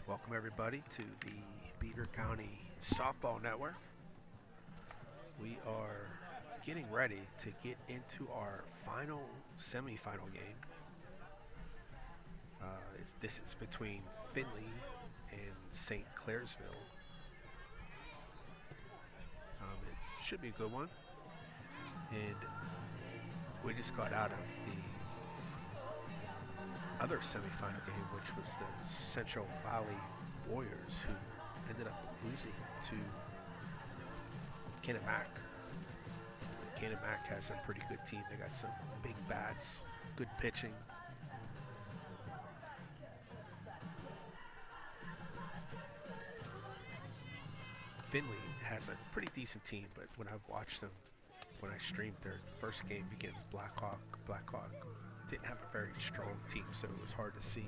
Welcome everybody to the Beaver County Softball Network. We are getting ready to get into our final semifinal game. This is between Findlay and St. Clairesville. It should be a good one. And we just got out of the other semifinal game, which was the Central Valley Warriors, who ended up losing to Kennemac. Kennemac has a pretty good team. They got some big bats, good pitching. Findlay has a pretty decent team, but when I watched them, when I streamed their first game against Blackhawk didn't have a very strong team, so it was hard to see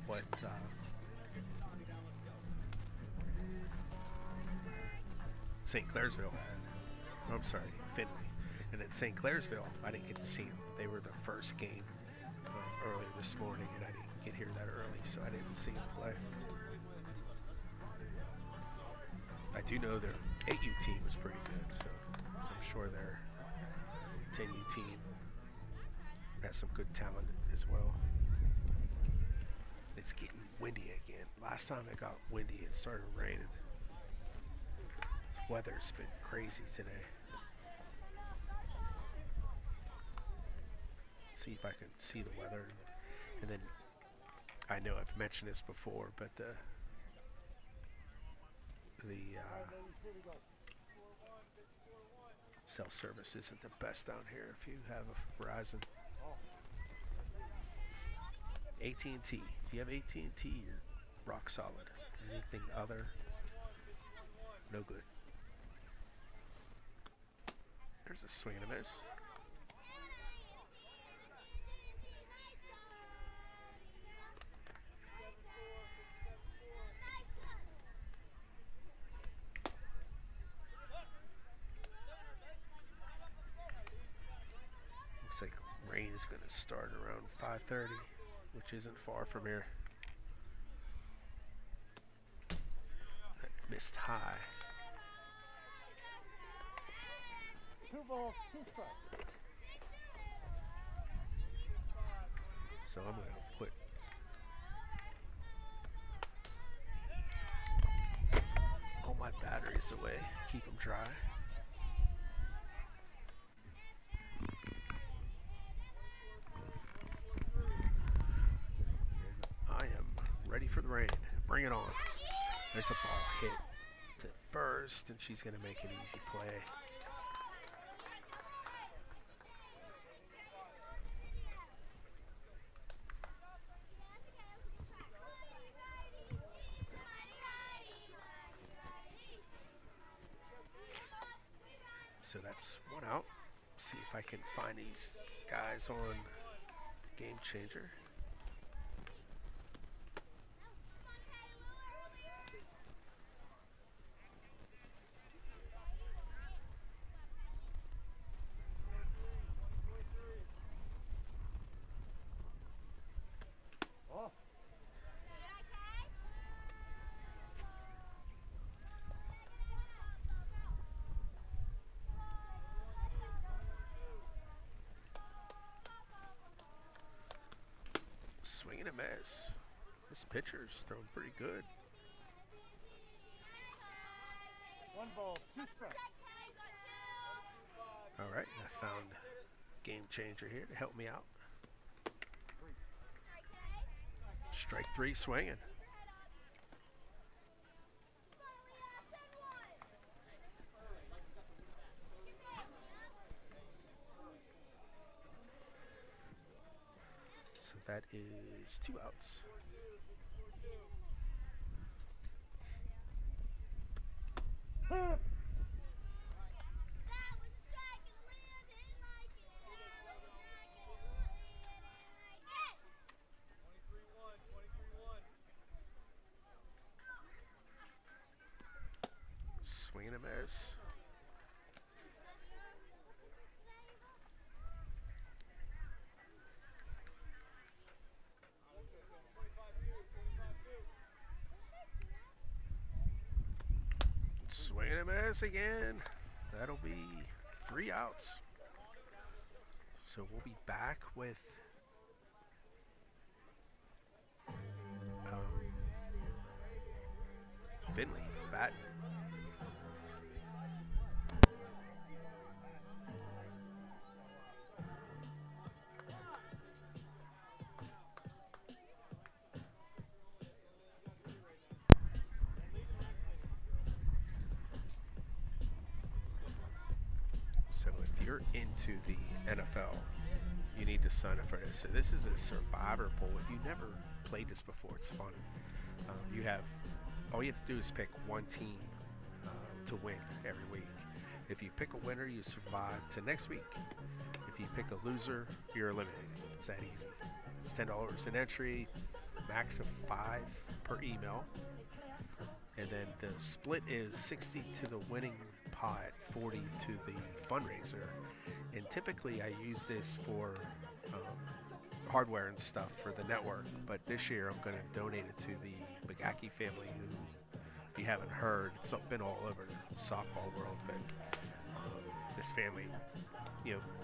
what St. Clairesville had. I'm sorry, Findlay. And then St. Clairesville, I didn't get to see them. They were the first game earlier this morning, and I didn't get here that early, so I didn't see them play. I do know their 8U team was pretty good, so I'm sure their 10U team has some good talent as well. It's getting windy again. Last time it got windy, it started raining. This weather's been crazy today. See if I can see the weather. And then, I know I've mentioned this before, but the cell service isn't the best down here if you have a Verizon. AT&T. If you have AT&T, you're rock solid. Anything other, no good. There's a swing and a miss. Looks like rain is going to start around 5:30, which isn't far from here. That missed high. 2 balls, 2 strikes. So I'm going to put all my batteries away, keep them dry. I am ready for the rain. Bring it on. There's a ball hit to first, and she's going to make an easy play. So that's one out. See if I can find these guys on Game Changer. Swing and a miss. This pitcher's throwing pretty good. 1 ball, 2 strikes. All right, I found Game Changer here to help me out. Strike 3 swinging. So that is 2 outs. Swing and a miss. Swing and a miss again. That'll be 3 outs. So we'll be back with Findlay batting. So if you're into the NFL, you need to sign up for this. So this is a survivor pool. If you never played this before, it's fun. All you have to do is pick one team to win every week. If you pick a winner, you survive to next week. If you pick a loser, you're eliminated. It's that easy. It's $10 an entry, max of 5 per email. And then the split is 60 to the winning pot, 40 to the fundraiser. And typically I use this for hardware and stuff for the network, but this year I'm going to donate it to the Bagaki family, who, if you haven't heard, it's been all over the softball world, but this family,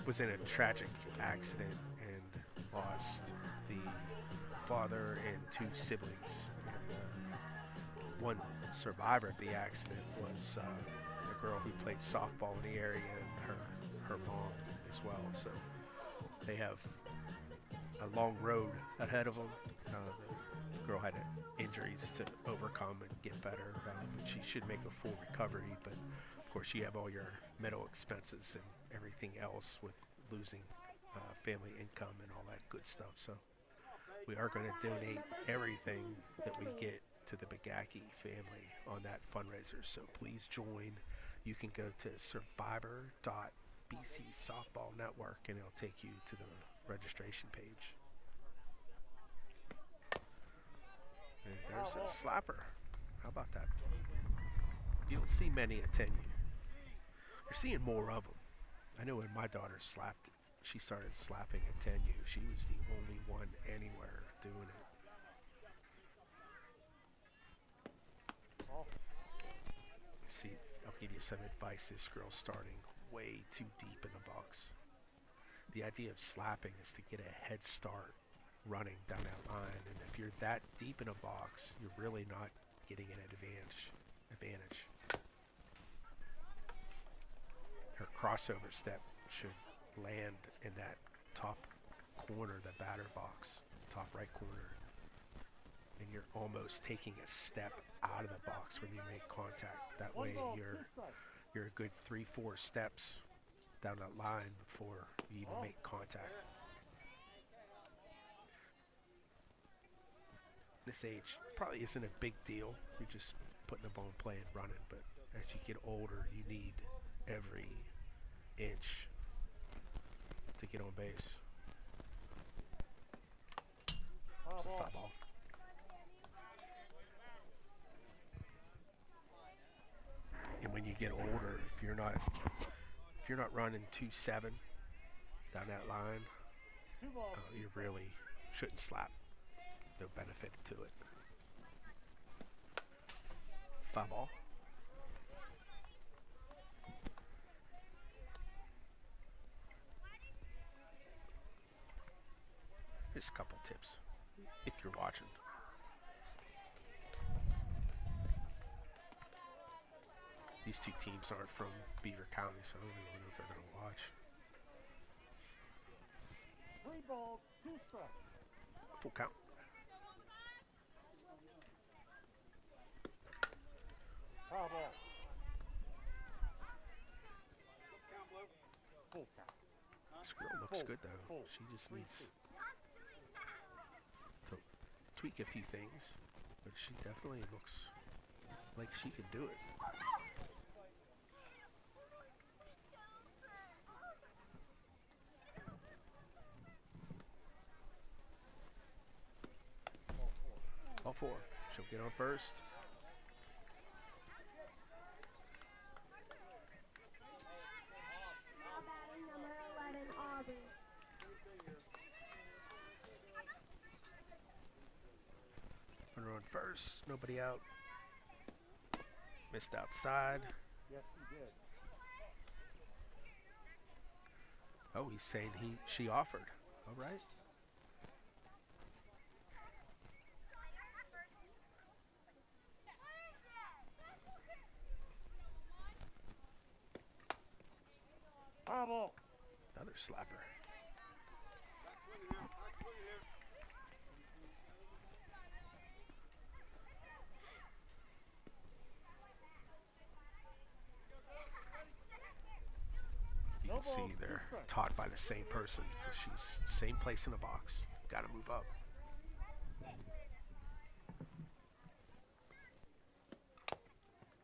was in a tragic accident and lost the father and 2 siblings. And one survivor of the accident was a girl who played softball in the area, and her mom as well. So they have a long road ahead of them. The girl had injuries to overcome and get better. She should make a full recovery, but of course you have all your medical expenses and everything else with losing family income and all that good stuff. So we are going to donate everything that we get to the Bagaki family on that fundraiser. So please join. You can go to survivor.bc Softball Network and it'll take you to the registration page. And there's a slapper. How about that? You don't see many at 10U. You're seeing more of them. I know when my daughter she started slapping at 10U. She was the only one anywhere doing it. See, I'll give you some advice. This girl's starting way too deep in the box. The idea of slapping is to get a head start running down that line, and if you're that deep in a box, you're really not getting an advantage. Her crossover step should land in that top corner, the batter box, top right corner, and you're almost taking a step out of the box when you make contact. That way you're a good 3-4 steps down that line before you even make contact. This age probably isn't a big deal. You're just putting the ball in play and running, but as you get older, you need every inch to get on base. It's a foul ball. And when you get older, if you're not running 2.7 down that line, you really shouldn't slap. No benefit to it. Foul ball. Just a couple tips if you're watching. These two teams aren't from Beaver County, so I don't even know if they're going to watch. 3 balls, 2 strikes. Full count. Foul ball. Full count. This girl looks good though. She just needs to tweak a few things, but she definitely looks like she can do it. All 4. She'll get on first. Runner on first, nobody out. Missed outside. Yes, he did. Oh, he's saying she offered. All right. Bravo. Another slapper. You can see they're taught by the same person because she's same place in the box. Got to move up.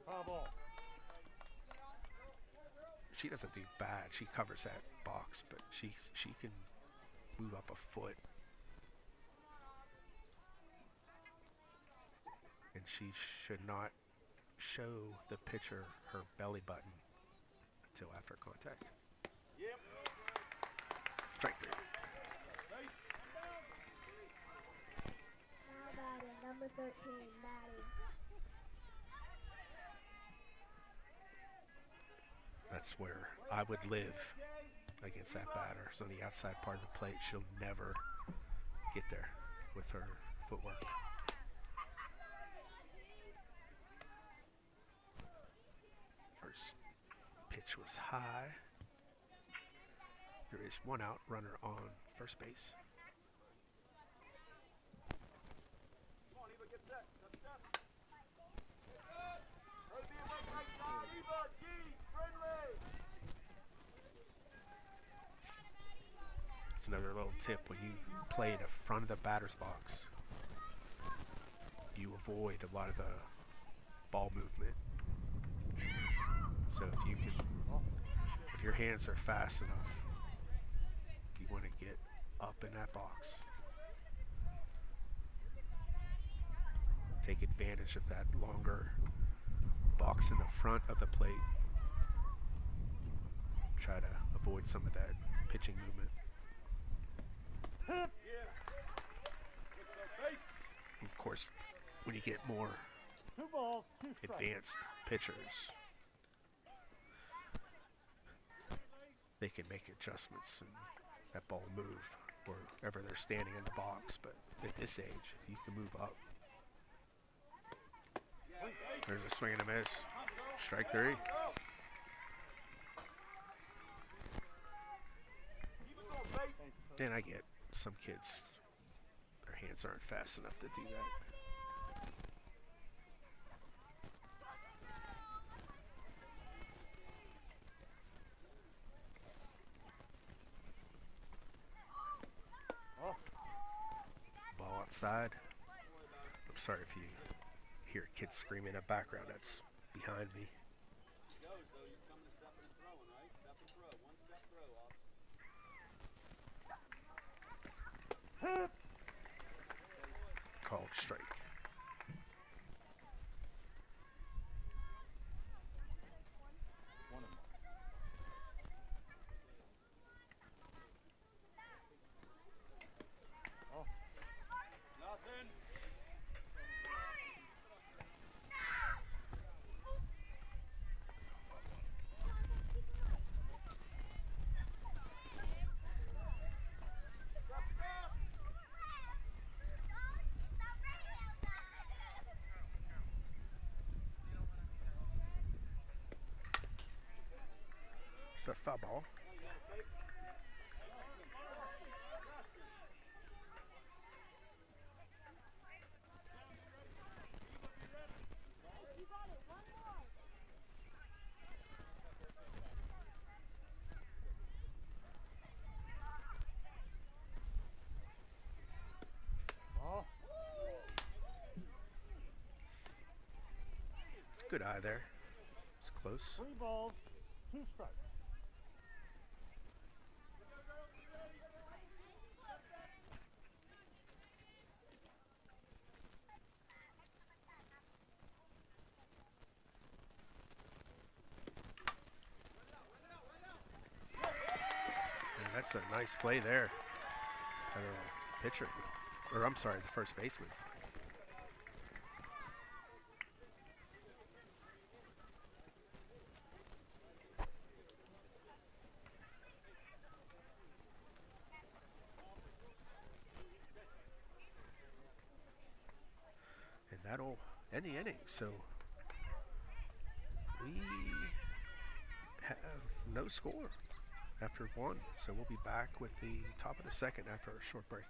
Bravo. She doesn't do bad. She covers that box, but she can move up a foot. And she should not show the pitcher her belly button until after contact. Yep. Strike 3. Now batting, number 13, batting. That's where I would live against that batter. It's on the outside part of the plate. She'll never get there with her footwork. First pitch was high. There is one out, runner on first base. It's another little tip when you play in the front of the batter's box. You avoid a lot of the ball movement. So if your hands are fast enough, you want to get up in that box. Take advantage of that longer box in the front of the plate. Try to avoid some of that pitching movement. Of course, when you get more 2 balls, 2 strikes. advanced pitchers, they can make adjustments and that ball move wherever they're standing in the box. But at this age, if you can move up, there's a swing and a miss. Strike 3. And I get some kids, their hands aren't fast enough to do that. Ball outside. I'm sorry if you hear kids screaming in the background. That's behind me. Called strike. It's a foul ball. It's a good eye there. It's close. 3 balls, 2 strikes. And that's a nice play there. Pitcher, or I'm sorry, the first baseman. in the inning. So we have no score after 1. So we'll be back with the top of the second after a short break.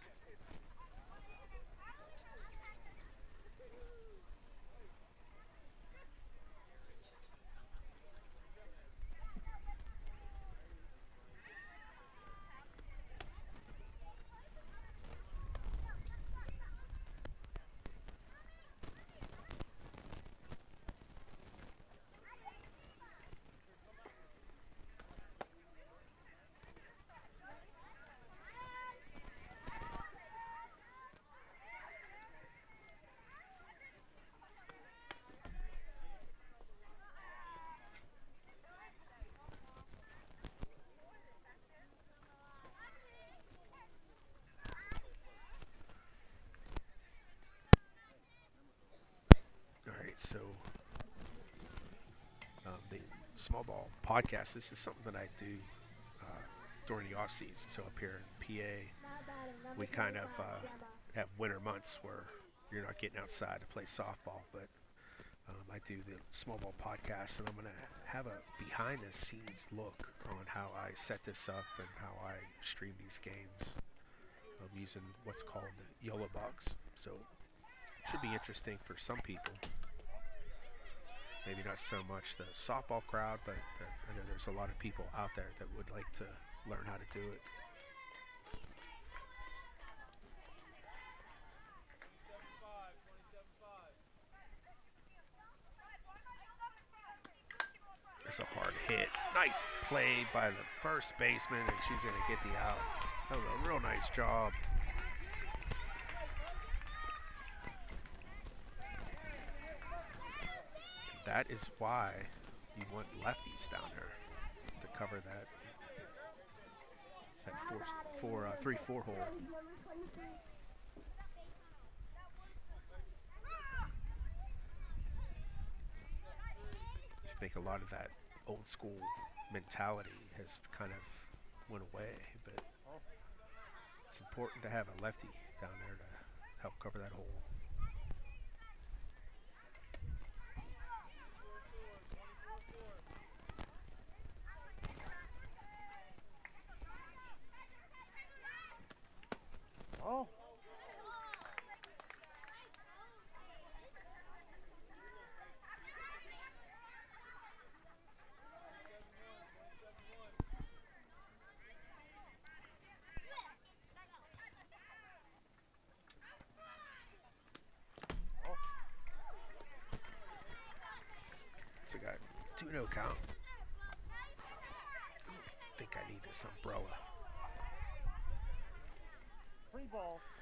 So the small ball podcast, this is something that I do during the off season. So up here in PA, we kind of have winter months where you're not getting outside to play softball, but I do the small ball podcast, and I'm going to have a behind the scenes look on how I set this up and how I stream these games using what's called the Yellow Box. So it should be interesting for some people. Maybe not so much the softball crowd, but I know there's a lot of people out there that would like to learn how to do it. There's a hard hit. Nice play by the first baseman, and she's going to get the out. That was a real nice job. That is why you want lefties down there to cover that 3-4 hole. I think a lot of that old school mentality has kind of went away, but it's important to have a lefty down there to help cover that hole. Oh. So got 2-0 count. I think I need this umbrella.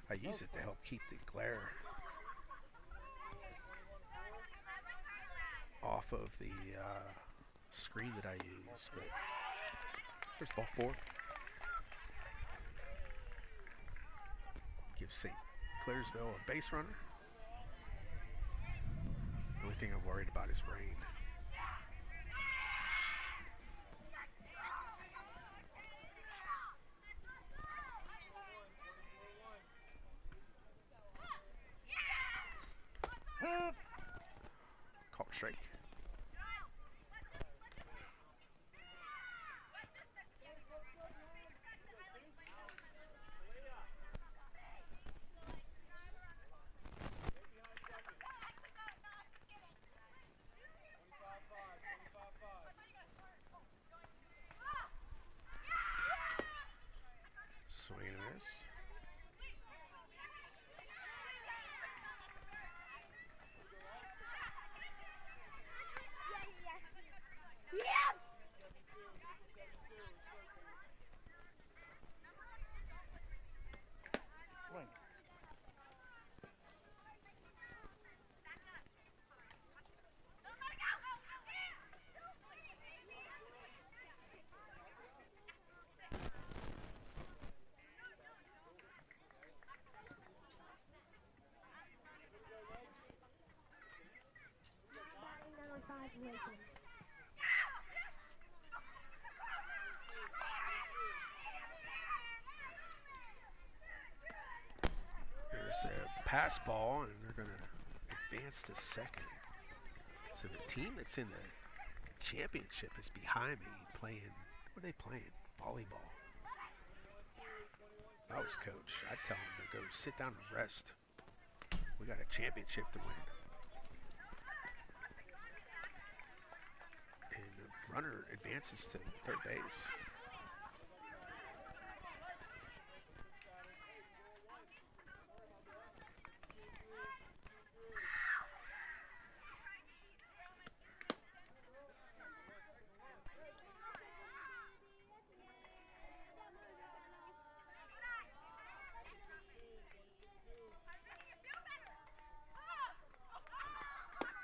I use it to help keep the glare off of the screen that I use. But there's ball 4. Give St. Clairesville a base runner. The only thing I'm worried about is rain. Called strike. Swing and miss. There's a pass ball, and they're going to advanced to second. So the team that's in the championship is behind me playing, what are they playing? Volleyball. If I was coach, I'd tell them to go sit down and rest. We got a championship to win. And the runner advances to third base.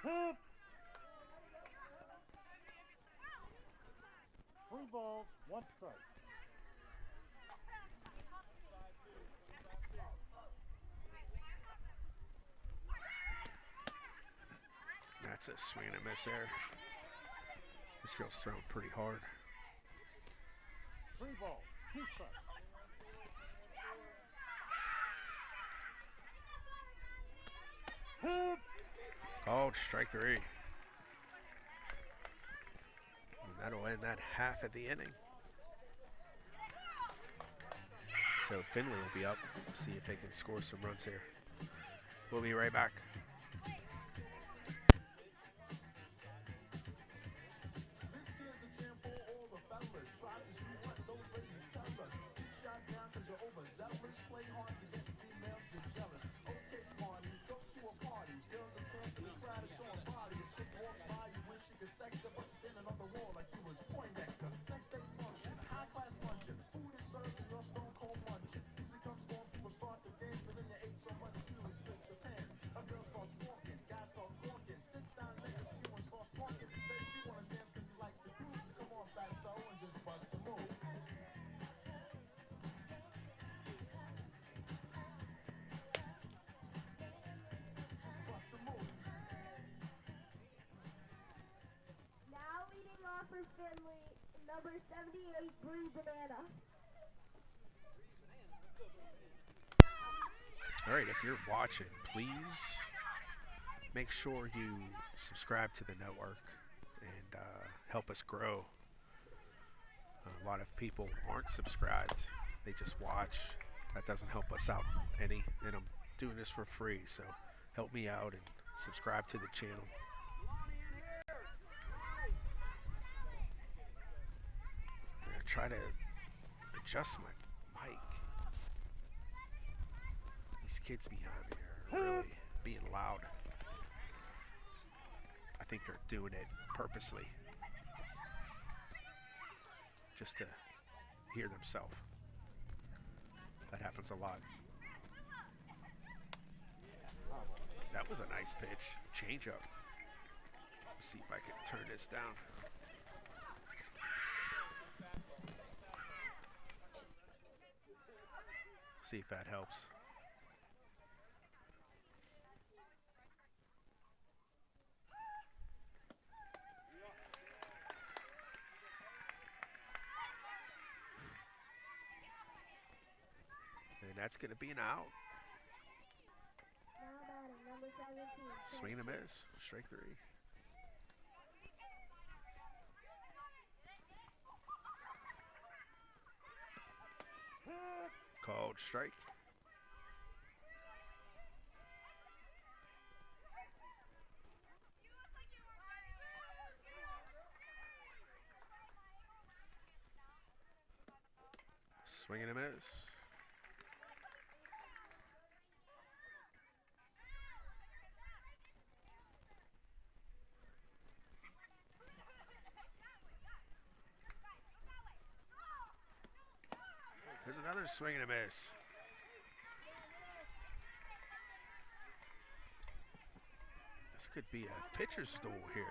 Hit. 3 balls, 1 strike. That's a swing and a miss there. This girl's throwing pretty hard. 3 balls, 2 strikes. Hit. Called strike 3. And that'll end that half of the inning. So Findlay will be up. See if they can score some runs here. We'll be right back. For Findlay, number 78, Bree Banana. All right, if you're watching, please make sure you subscribe to the network and help us grow. A lot of people aren't subscribed. They just watch. That doesn't help us out any, and I'm doing this for free, so help me out and subscribe to the channel. Try to adjust my mic. These kids behind me are really being loud. I think they're doing it purposely, just to hear themselves. That happens a lot. That was a nice pitch. Change up. Let's see if I can turn this down. See if that helps. And that's going to be an out. Now batting, number 17. Swing and a miss. Strike 3. Called strike. Swing and a miss. There's another swing and a miss. This could be a pitcher's duel here.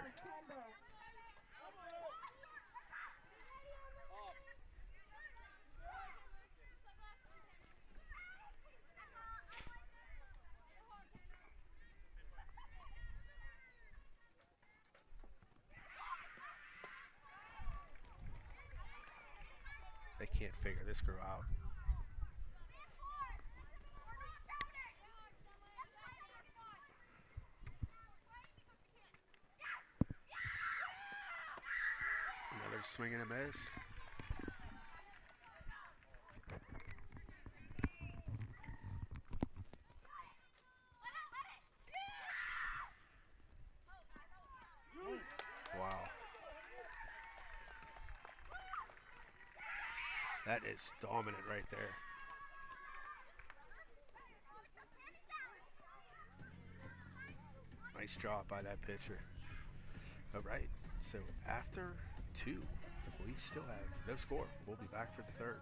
They can't figure this girl out. Swing and a miss. Wow. That is dominant right there. Nice job by that pitcher. All right, so after 2, we still have no score. We'll be back for the 3rd.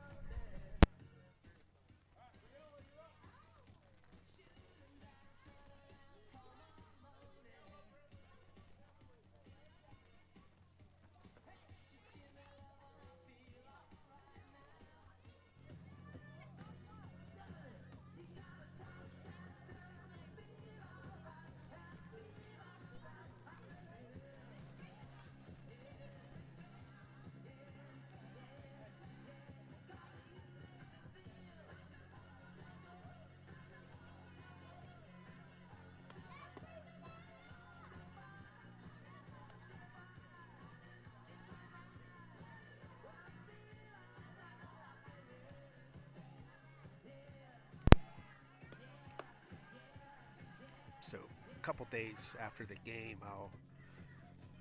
So a couple days after the game, I'll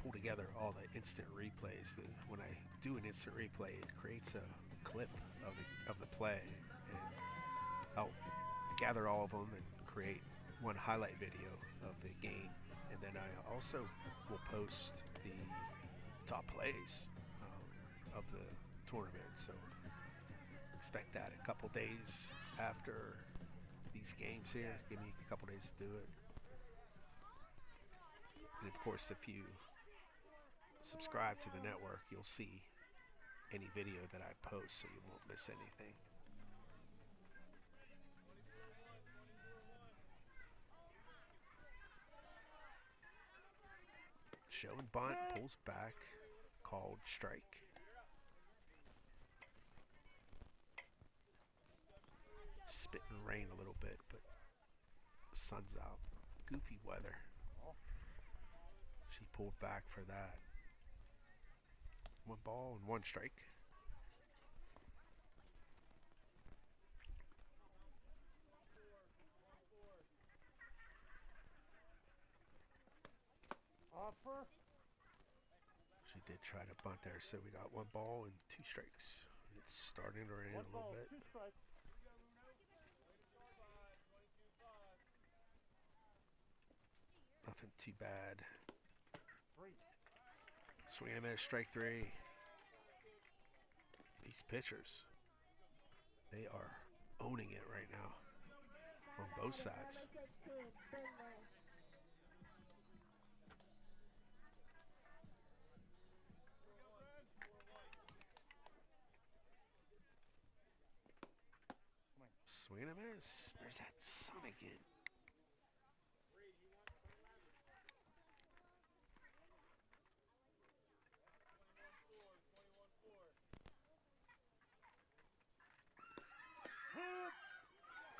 pull together all the instant replays. When I do an instant replay, it creates a clip of the play, and I'll gather all of them and create one highlight video of the game. And then I also will post the top plays of the tournament. So expect that a couple days after these games here. Give me a couple days to do it. And of course, if you subscribe to the network, you'll see any video that I post, so you won't miss anything. Show and bunt, pulls back, called strike. Spit and rain a little bit, but the sun's out. Goofy weather. She pulled back for that. 1 ball and 1 strike. Offer. She did try to bunt there, so we got 1 ball and 2 strikes. It's starting to rain a little bit. 2 strikes. Nothing too bad. 3. Swing and a miss, strike 3. These pitchers, they are owning it right now on both sides. Findlay. Swing and a miss. There's that sun again.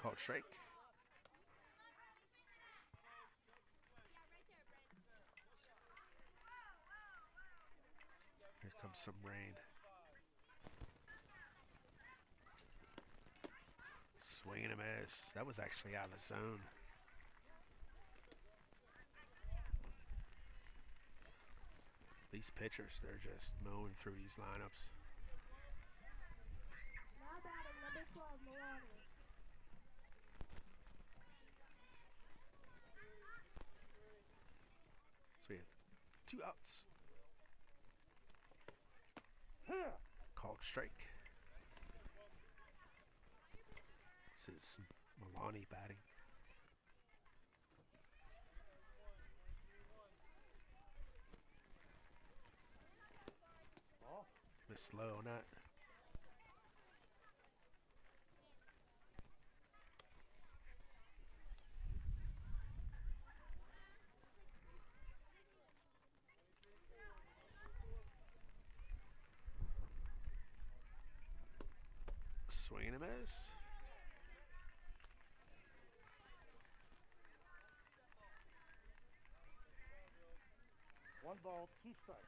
Called strike. Here comes some rain. Swing and a miss. That was actually out of the zone. These pitchers, they're just mowing through these lineups. Now batting number 12, Milani. So we have 2 outs. Here. Called strike. This is Milani batting. Ball. Miss low on that. Swing and a miss. One ball, 2 strikes.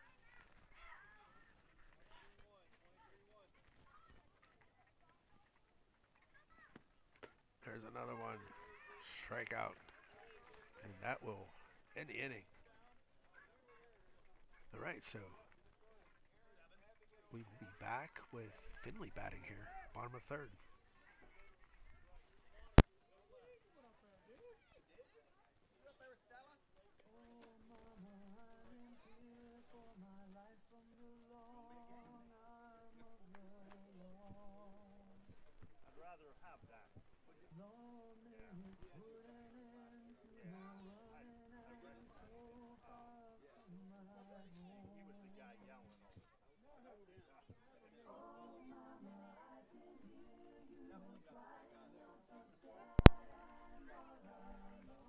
There's another one. Strikeout. And that will end the inning. All right, so we will be back with Findlay batting here, bottom of third. I'd rather have that. He was the guy yelling all the time.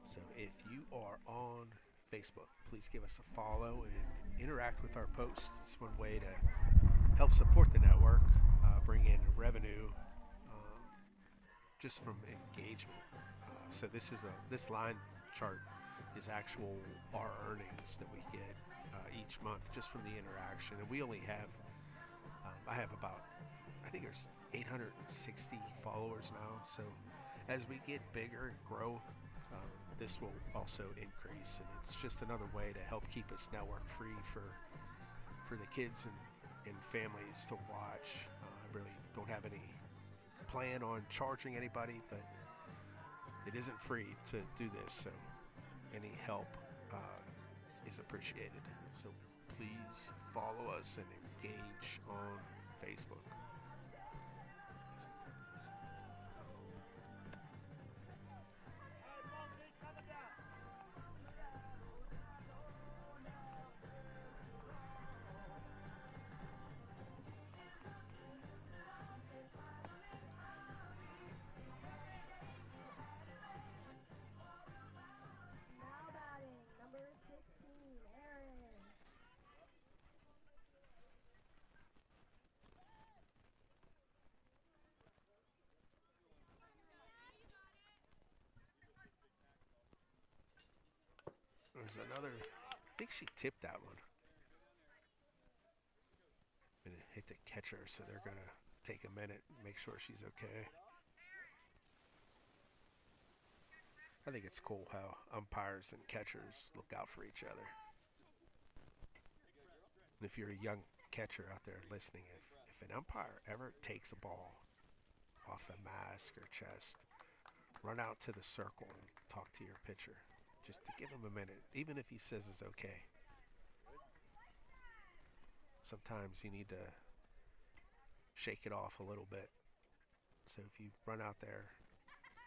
So if you are on Facebook, please give us a follow and interact with our posts. It's one way to help support the network, bring in revenue just from engagement. So this line chart is actual our earnings that we get each month just from the interaction, and we only have I have about, I think there's 860 followers now. So as we get bigger and grow, this will also increase, and it's just another way to help keep us network free for the kids and families to watch. I really don't have any plan on charging anybody, but it isn't free to do this, so any help is appreciated. So please follow us and engage on Facebook. Now batting, number 16, Aaron. There's another, I think she tipped that one. And it hit the catcher, so they're going to take a minute and make sure she's okay. I think it's cool how umpires and catchers look out for each other. And if you're a young catcher out there listening, if an umpire ever takes a ball off the mask or chest, run out to the circle and talk to your pitcher. Just to give him a minute, even if he says it's okay. Sometimes you need to shake it off a little bit. So if you run out there,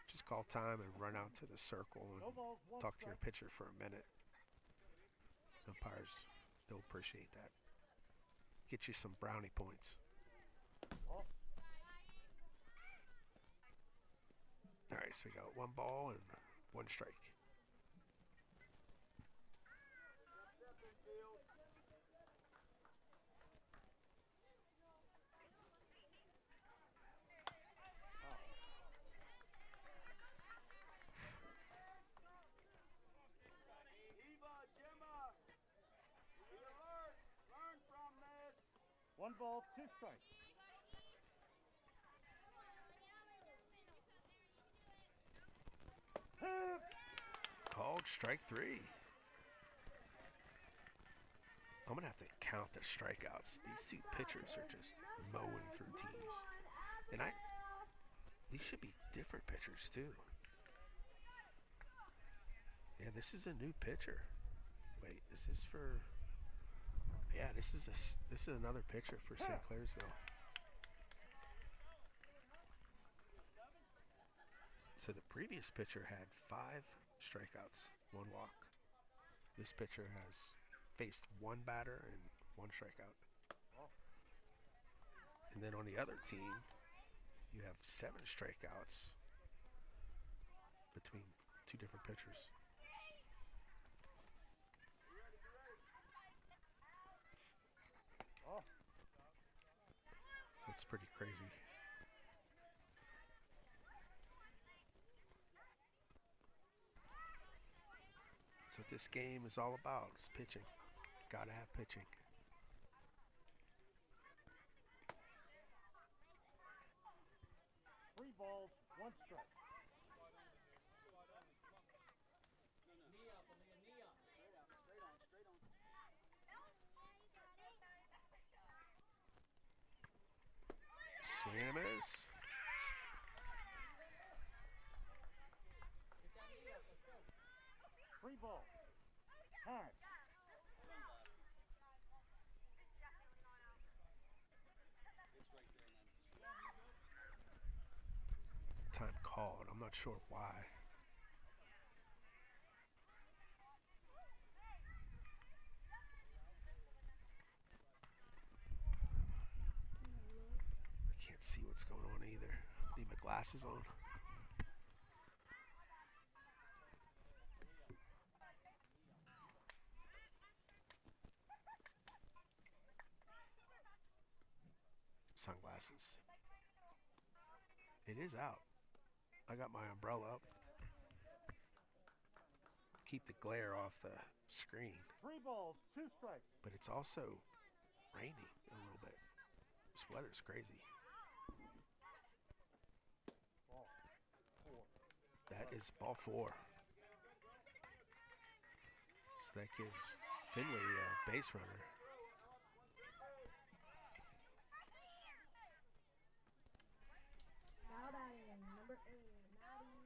just call time and run out to the circle and talk to your pitcher for a minute. Umpires, they'll appreciate that. Get you some brownie points. All right, so we got one ball and one strike. One ball, two strikes. Called strike three. I'm going to have to count the strikeouts. These two pitchers are just mowing through teams. And these should be different pitchers too. Yeah, this is a new pitcher. Wait, is this for... Yeah, this is another pitcher for St. Clairsville. So the previous pitcher had 5 strikeouts, 1 walk. This pitcher has faced 1 batter and 1 strikeout. And then on the other team, you have 7 strikeouts between 2 different pitchers. That's pretty crazy. That's what this game is all about. It's pitching. Gotta have pitching. Three balls, one strike. Swing and a miss. Free ball. Time. Time called. I'm not sure why. I can't see what's going on either. Need my glasses on. Sunglasses. It is out. I got my umbrella up. Keep the glare off the screen. 3 balls, 2 strikes. But it's also raining a little bit. This weather's crazy. Ball 4. That is ball 4. So that gives Findlay a base runner. Now batting, number 8, Maddie.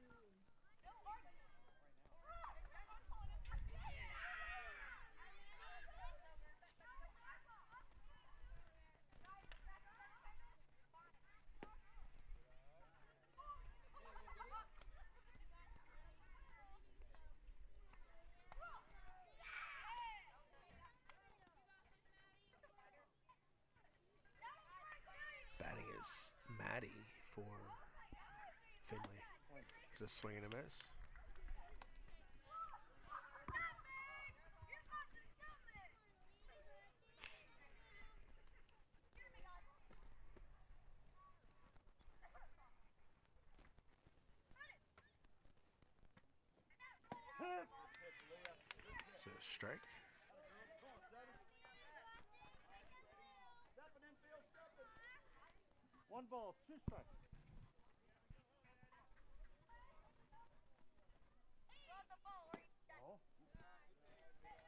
Batting is Maddie for Findlay. Just swing and a miss. Hit. It's a strike. Stepping infield, stepping. 1 ball, 2 strikes. Ball.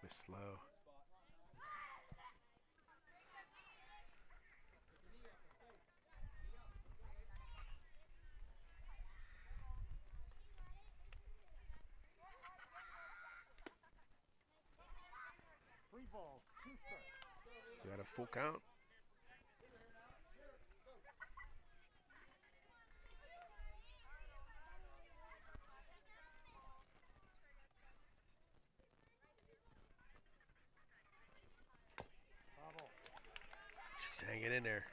Miss low. Three balls, 2 strikes. We got a full count. Bravo. She's hanging in there.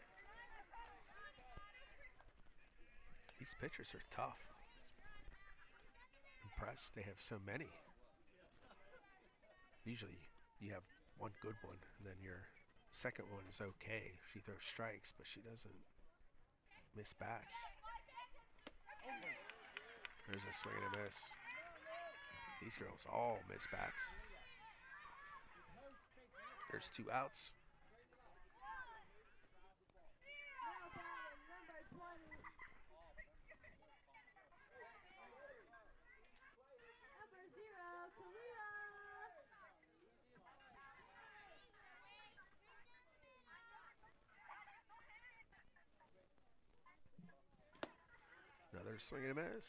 These pitchers are tough. Impressed. They have so many. Usually you have one good one, and then your second one is okay. She throws strikes, but she doesn't miss bats. There's a swing and a miss. These girls all miss bats. There's 2 outs. Now batting, number 20. Number 0, Kalia. Another swing and a miss.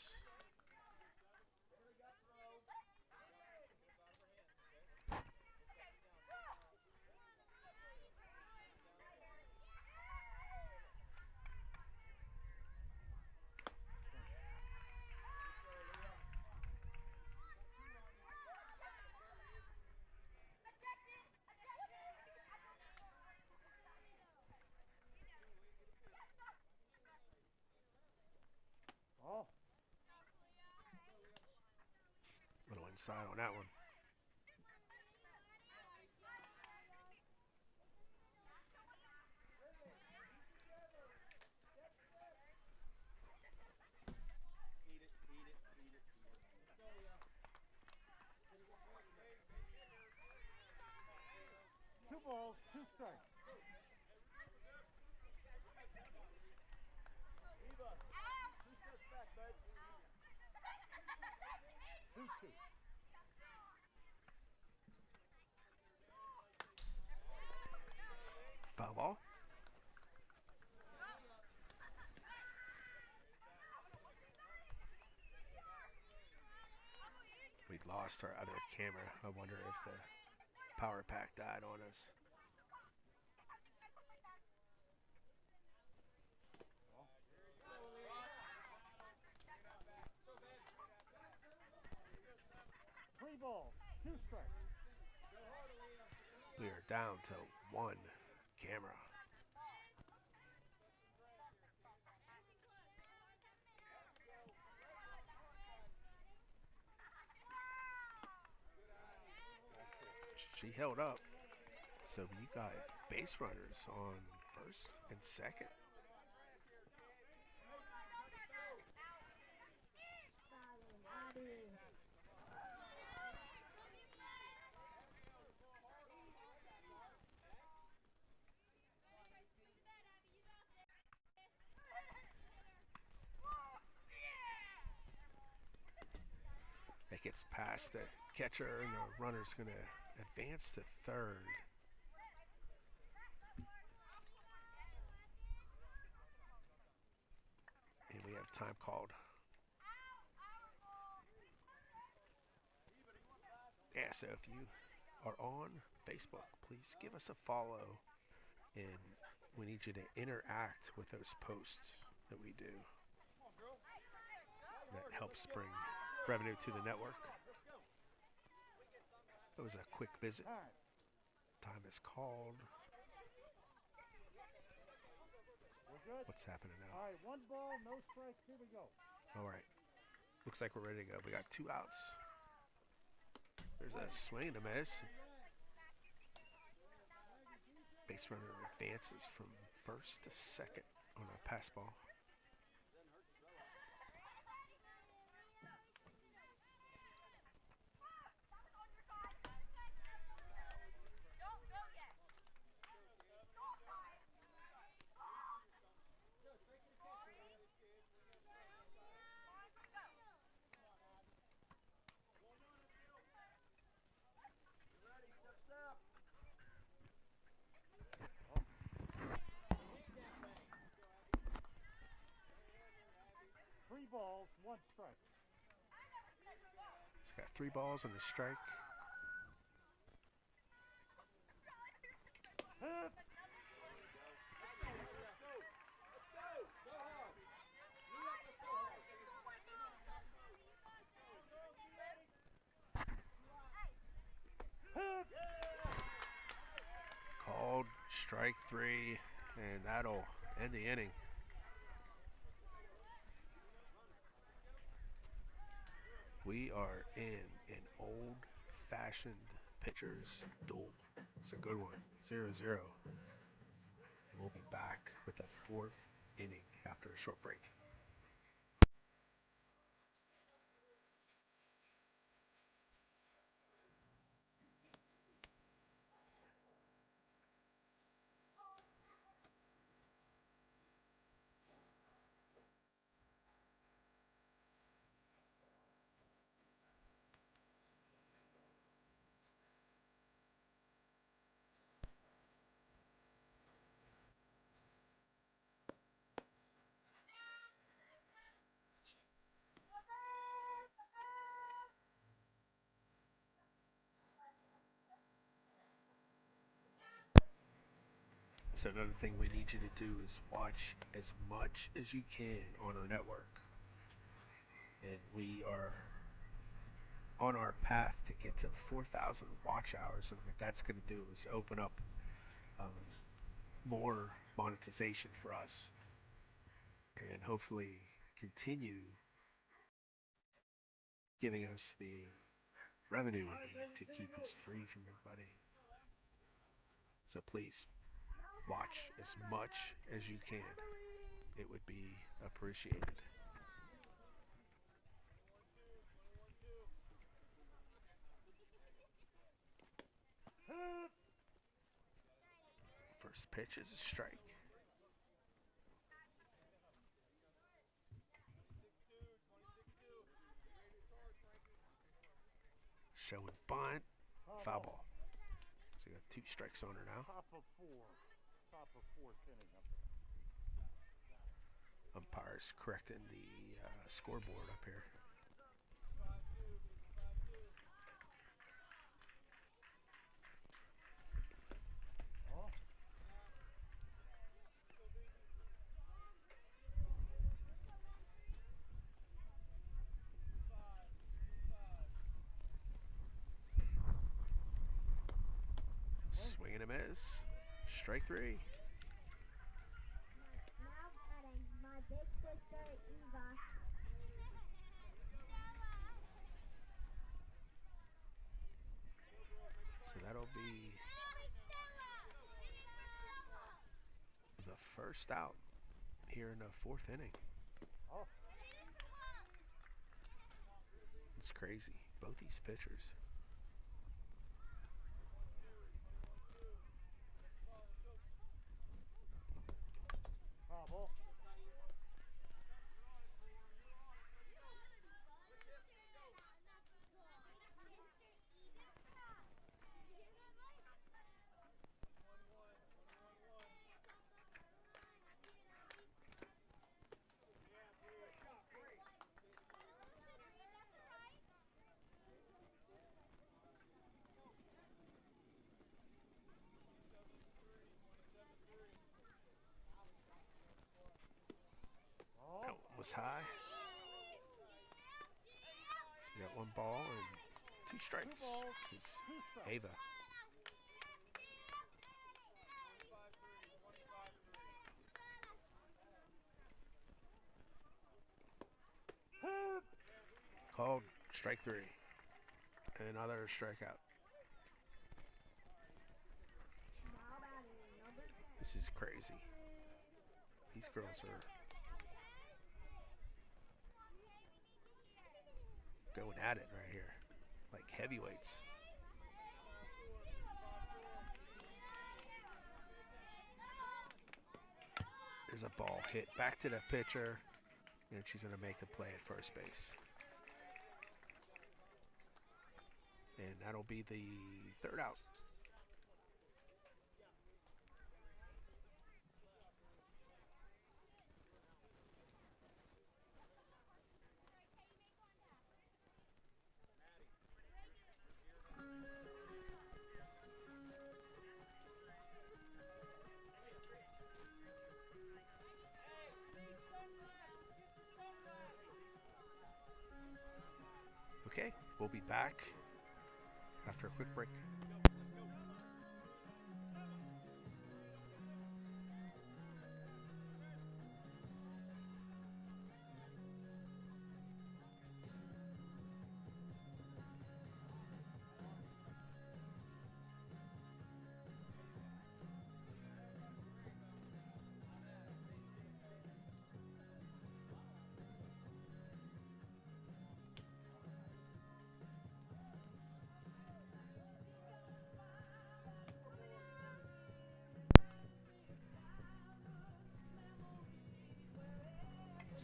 Ball. Little inside on that one. Two balls, 2 strikes. Eva, 2 steps back, bud. 2-2. Foul ball. we lost our other camera. I wonder if the power pack died on us. Three balls, 2 strikes. We are down to 1 camera. She held up. So you got base runners on first and second. That gets past the catcher, and the runner's going to advance to third. And we have time called. Yeah, so if you are on Facebook, please give us a follow, and we need you to interact with those posts that we do. That helps bring revenue to the network. It was a quick visit. Time is called. We're good. What's happening now? All right, 1 ball, no strikes. Here we go. All right. Looks like we're ready to go. We got 2 outs. There's a swing and a miss. Base runner advances from first to second on a pass ball. Balls, 1 strike. He's got 3 balls and a strike. Hit. Hit. Called strike 3, and that'll end the inning. We are in an old-fashioned pitcher's duel. It's a good one, 0-0. We'll be back with the 4th inning after a short break. So another thing we need you to do is watch as much as you can on our network. And we are on our path to get to 4,000 watch hours. And what that's going to do is open up more monetization for us, and hopefully continue giving us the revenue we need to keep us free from everybody. So please watch as much as you can. It would be appreciated. First pitch is a strike. Showing bunt, foul ball. So you got 2 strikes on her now. Top of 4th inning up there. Umpires correcting the scoreboard up here. miss. Strike three. Now batting my big sister Eva. So that'll be the first out here in the fourth inning. Oh. It's crazy. Both these pitchers. Foul ball. That one was high. So we got one ball and two strikes. This is Ava. Called strike three. Another strikeout. Now batting number 10. This is crazy. These girls are going at it right here. Like heavyweights. There's a ball hit back to the pitcher, and she's going to make the play at first base. And that'll be the third out. Okay, we'll be back after a quick break.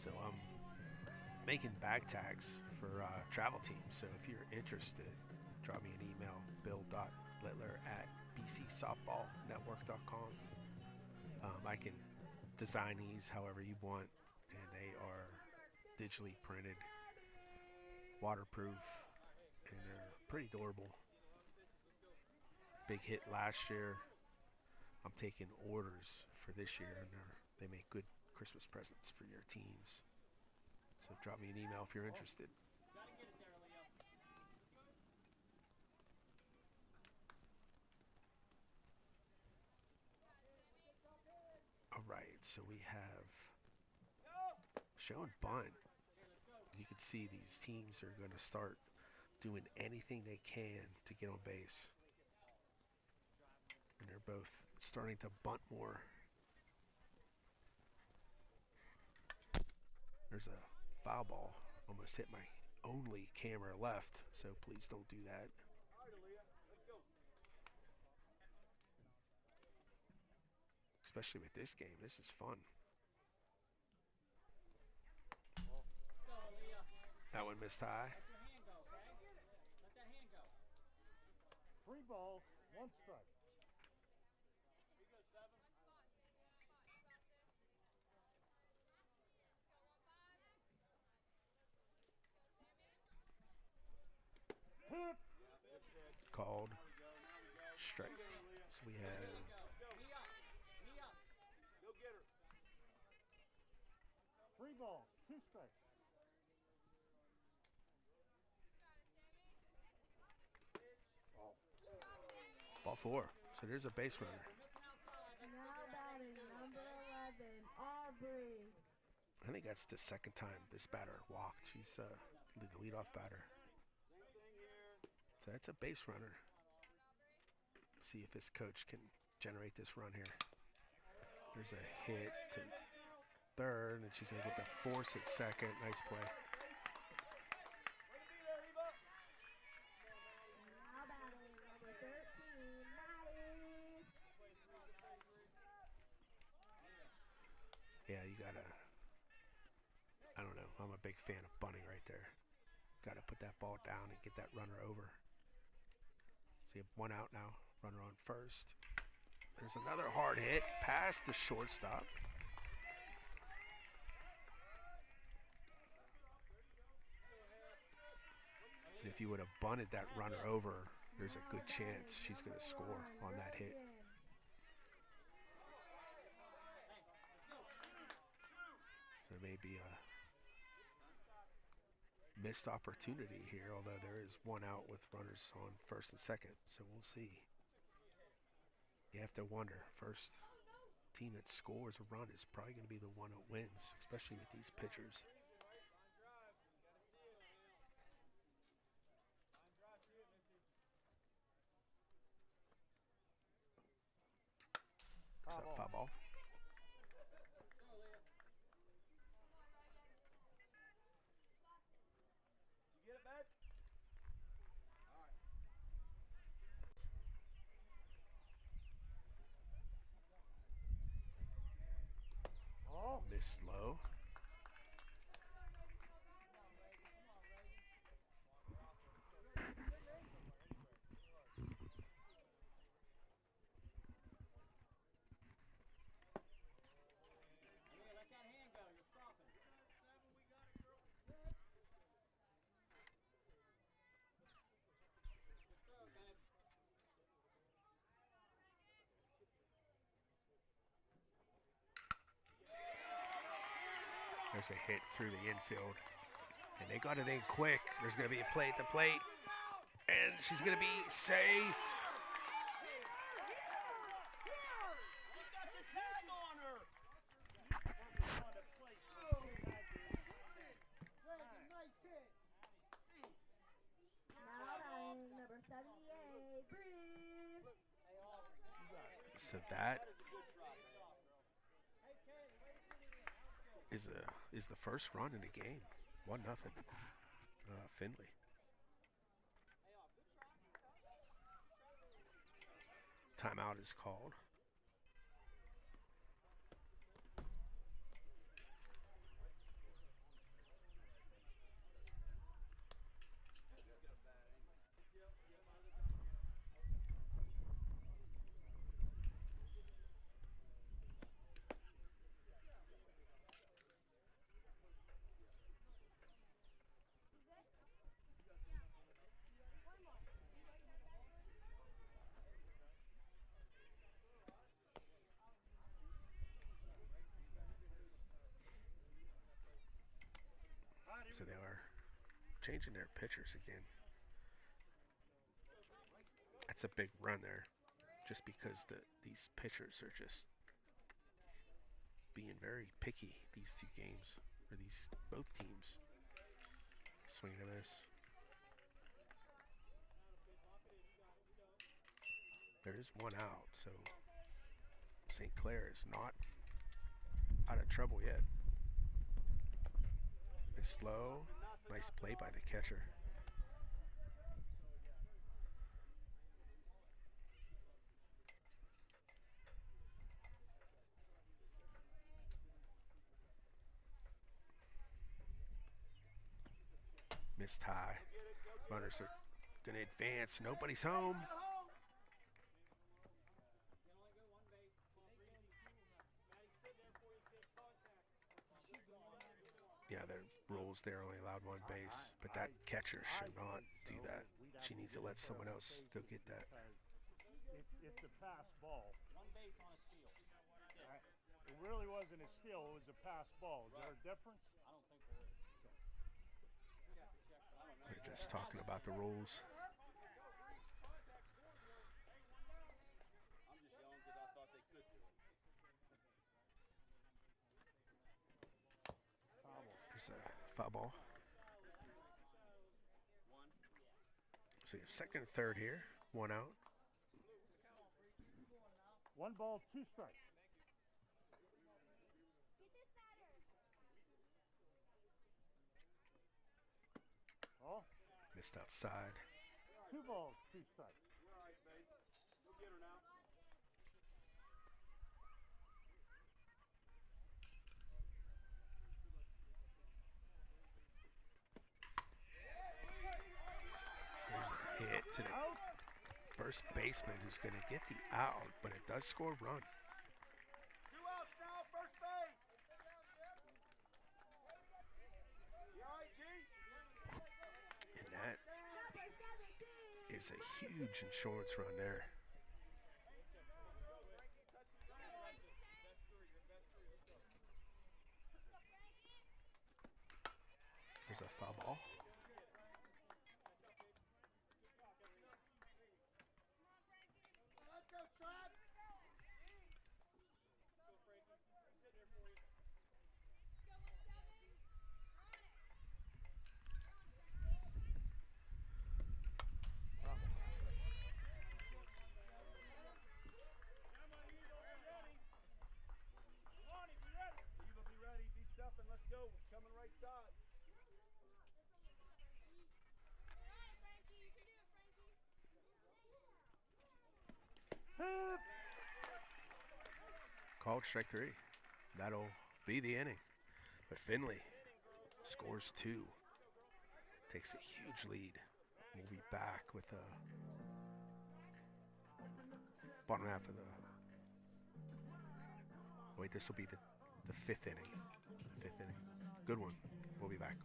So I'm making bag tags for travel teams. So if you're interested, drop me an email, bill.littler@bcsoftballnetwork.com. I can design these however you want, and they are digitally printed, waterproof, and they're pretty durable. Big hit last year. I'm taking orders for this year, and they make good Christmas presents for your teams. So drop me an email if you're interested. All right, so we have show and bunt. You can see these teams are going to start doing anything they can to get on base. And they're both starting to bunt more. There's a foul ball. Almost hit my only camera left, so please don't do that. Especially with this game, this is fun. That one missed high. 3 balls, 1 strike. Called strike. So we have 3 balls, 2 strikes. ball 4. So there's a base runner. Now batting number 11, Aubrey. I think that's the second time this batter walked. She's the leadoff batter. So that's a base runner. See if his coach can generate this run here. There's a hit to third, and she's going to get the force at second. Nice play. Now batting number 13, Maddie. Yeah, you got to, I don't know, I'm a big fan of bunting right there. Got to put that ball down and get that runner over. So you have one out now, runner on first. There's another hard hit past the shortstop. And if you would have bunted that runner over, there's a good chance she's going to score on that hit. So it may be a missed opportunity here, although there is one out with runners on first and second. So we'll see. You have to wonder, first team that scores a run is probably going to be the one that wins, especially with these pitchers. Is that foul ball? You get it back? All right. Missed low. Let that hand go. You're stopping. There's a hit through the infield. And they got it in quick. There's going to be a play at the plate. And she's going to be safe. Number 78, Bree. So that is the first run in the game. 1-0. Findlay. Timeout is called. So they are changing their pitchers again. That's a big run there, just because these pitchers are just being very picky these two games, or both teams. Swing and a miss. There is one out, so St. Clair is not out of trouble yet. It's slow. Nice play by the catcher. Missed high. Runners are going to advance. Nobody's home. Yeah, the rules there only allowed one base, but that catcher should not do that. She needs to let someone else go get that. It's a pass ball. One base on a steal. It really wasn't a steal. It was a pass ball. Is there a difference? I don't think there is. They're just talking about the rules. foul ball. So we have second and third here. One out. 1 ball, 2 strikes. Oh, Missed outside. 2 balls, 2 strikes. There's a hit to the Out. first baseman who's going to get the out, but it does score a run. 2 outs now, first base. You all right, G? And that is a huge insurance run there. There's a foul ball. Let's go, Trav. Eva, be ready. Be stuffing. Let's go. Coming right side. Hit. Called strike 3. That'll be the inning. But Findlay scores 2. Takes a huge lead. We'll be back with the bottom half of the... Wait, this will be the 5th inning. The 5th inning. Good one. We'll be back.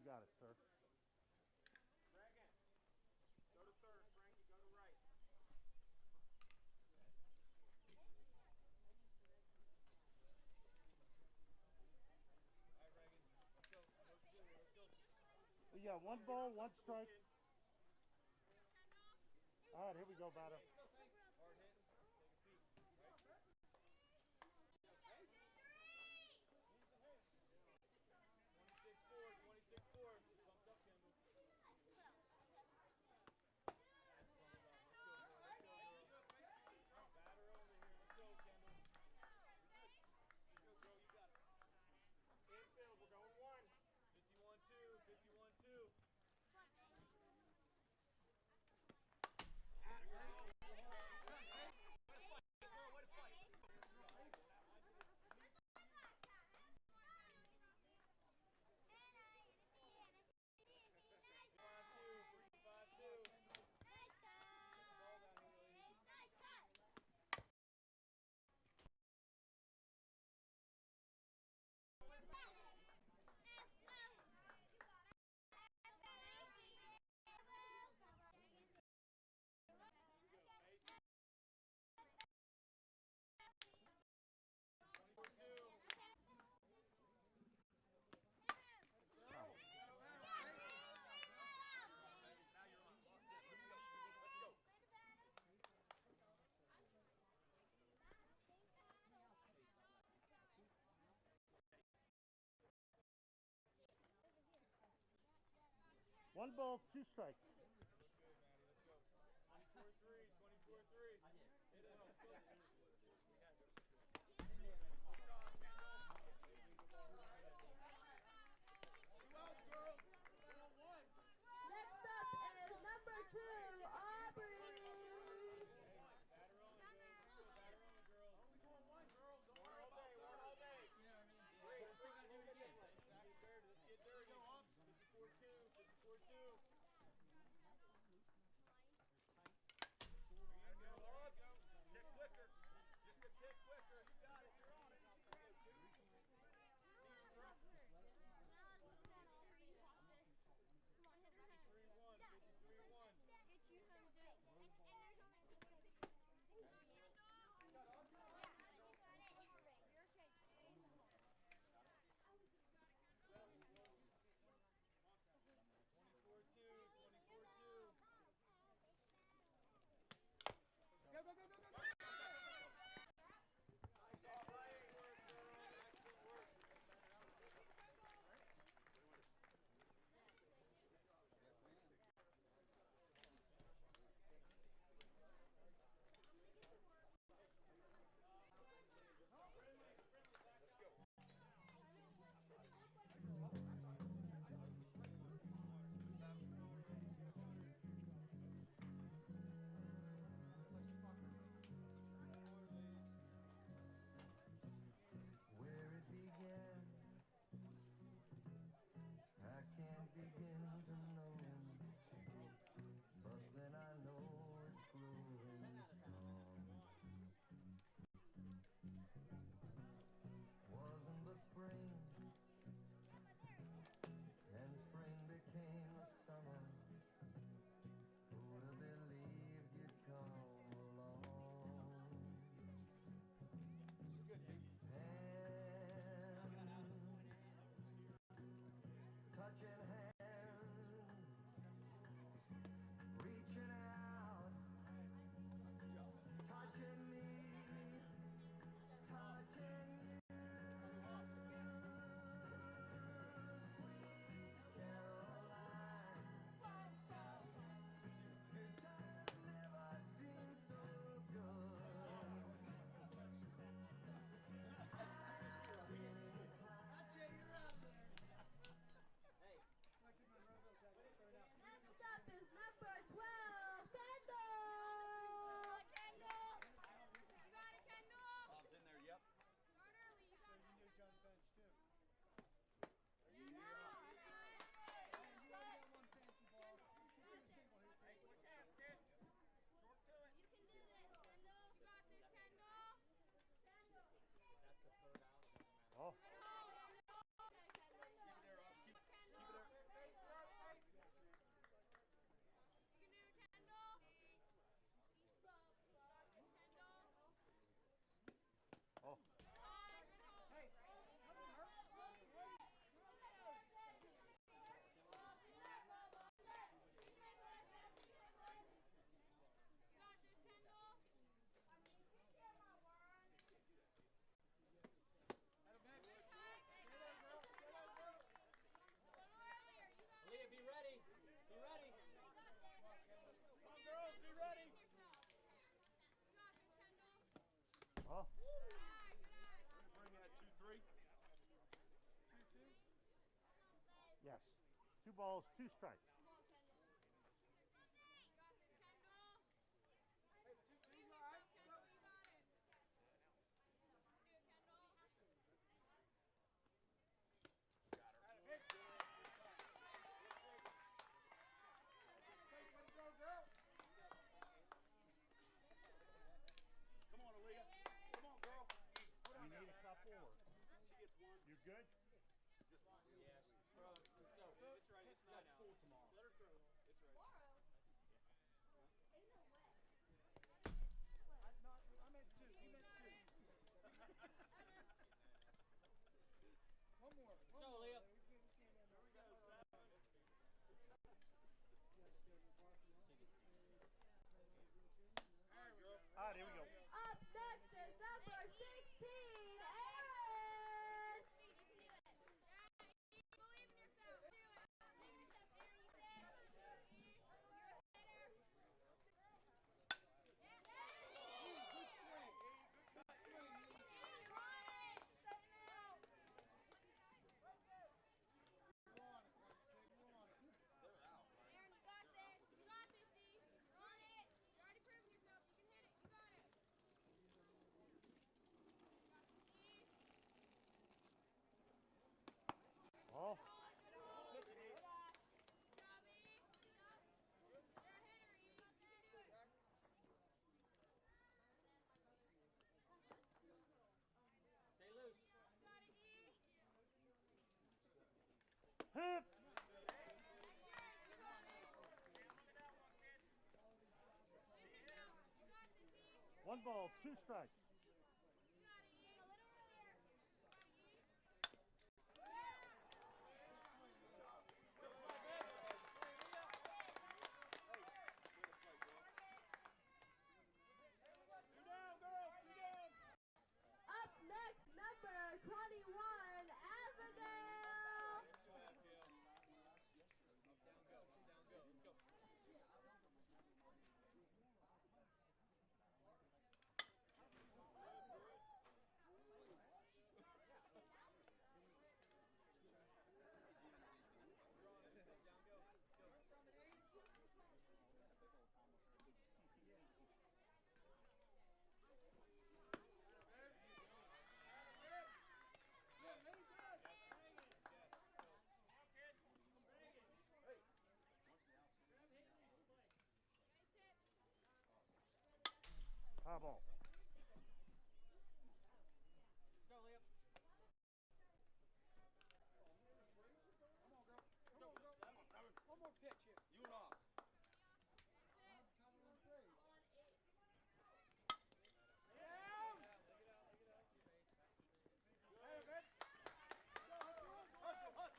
got it, sir. Dragon. Go to third, Frankie. Go to right. All right, Reagan. Let's go. I know what to do here. Let's go. We got one ball, one strike. All right, here we go, batter. Hard hit. Take a seat. Right? 26-4. 26-4. Bumped up, Kendall. That's bumped up. Let's go, girl. Let's go, girl. Batter only here. Let's go, Kendall. Let's go, girl. You got it. Infield. We're going one. 51-2. 51-2. One ball, two strikes. Look good, Maddie. Let's go. 24-3. 24-3. Hit it. Let's go. Next up is number 2, Aubrey. Batter only, girls. Let's go. Batter only, girls. Only going one, girls. Don't worry about it. One all day. You know what I mean? Great. Let's get dirty. Let's get dirty. 54-2. 54-2. balls, 2 strikes. You need a couple or? You good? Yes. Bro, let's go. It's right. It's not school tomorrow. Let her throw. It's right. Tomorrow? Ain't no way. I meant two. You meant two. One more. Let's go, Leah. Ah, there we go. Up next is number 16, Aaron. Ball. Stay loose. Hit. One ball, 2 strikes. Up next, number 21, Abigail. High ball. Go, Leah. One more pitch here. You and off.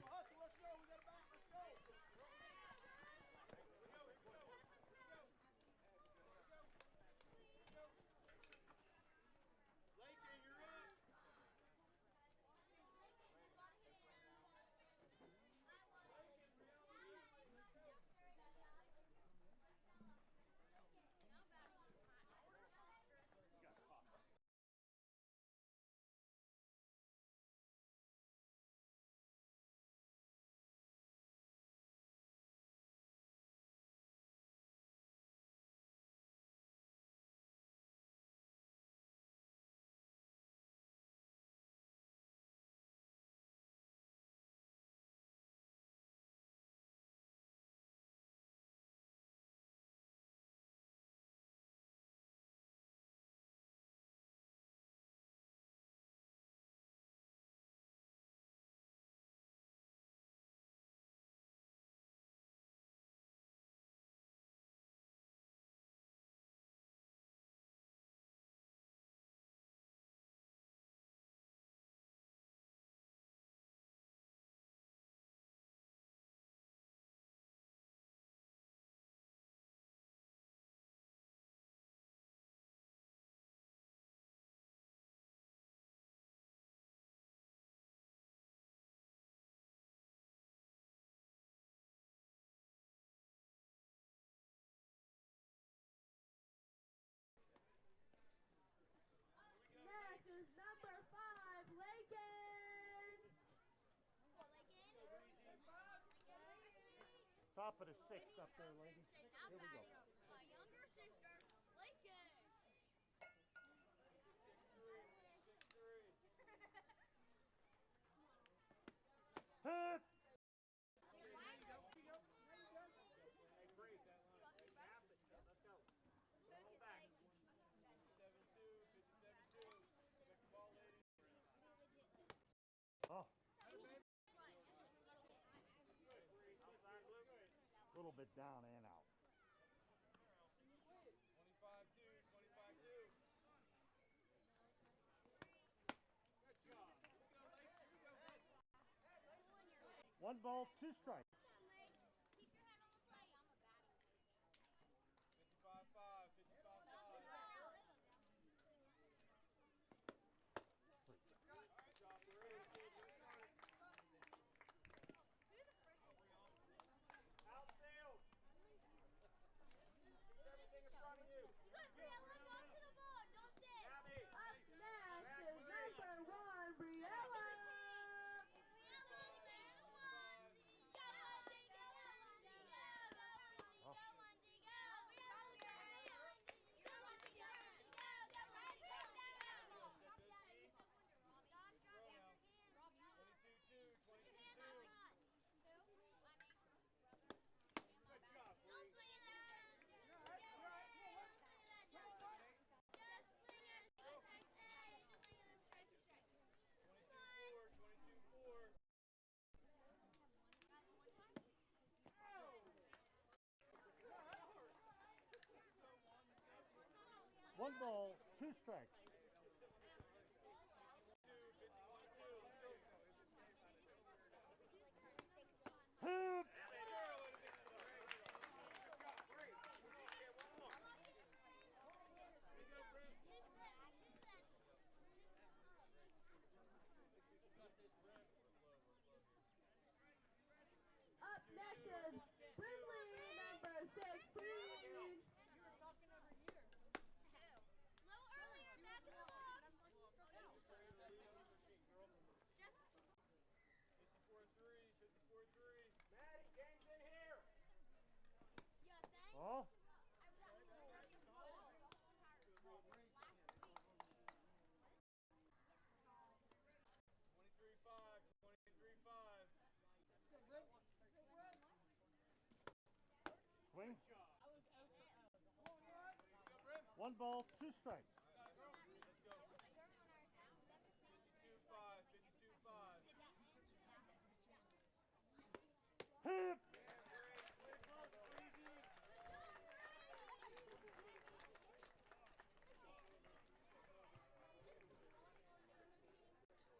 Hustle, let's go. We got a bat, let's go. Lakin, you're up. Next is number 5, Lakin. Top of the sixth up there, ladies. Here we go. My younger sister, Layton. 56-3. Hit! Hey, breathe that line. Hey, pass it. Let's go. Don't hold back. 57-2. 57-2. Check the ball, ladies. Oh, Outside, Luke. a little bit down and out. 25-2. 25-2. Good job. Here we go, Lakes. Here we go. 1 ball, 2 strikes. Keep your head on the plate. I'm a batting person. 55-5. 55-5. Good job, Bree. Outfield. Keep everything in front of you. You gotta bring that left arm to the ball. Don't dig. Gabby. Up next Pass is three. number 1, Briella. Throw now. 22-2. 22-2. Good job, Bree. Don't swing at that. You're all right. You're all right. Just swing it. Just swing it. Strike. 22-4. 22-4. One ball, 2 strikes. 51-2. Let's go. Hit! Up next is Findlay, number 16. Little earlier, back in the box. 54-3. 54-3. Maddie, James in here. Yeah, thanks. Oh, I was at the working football last week. 23-5. 23-5. swing. Good job. 1 ball, 2 strikes.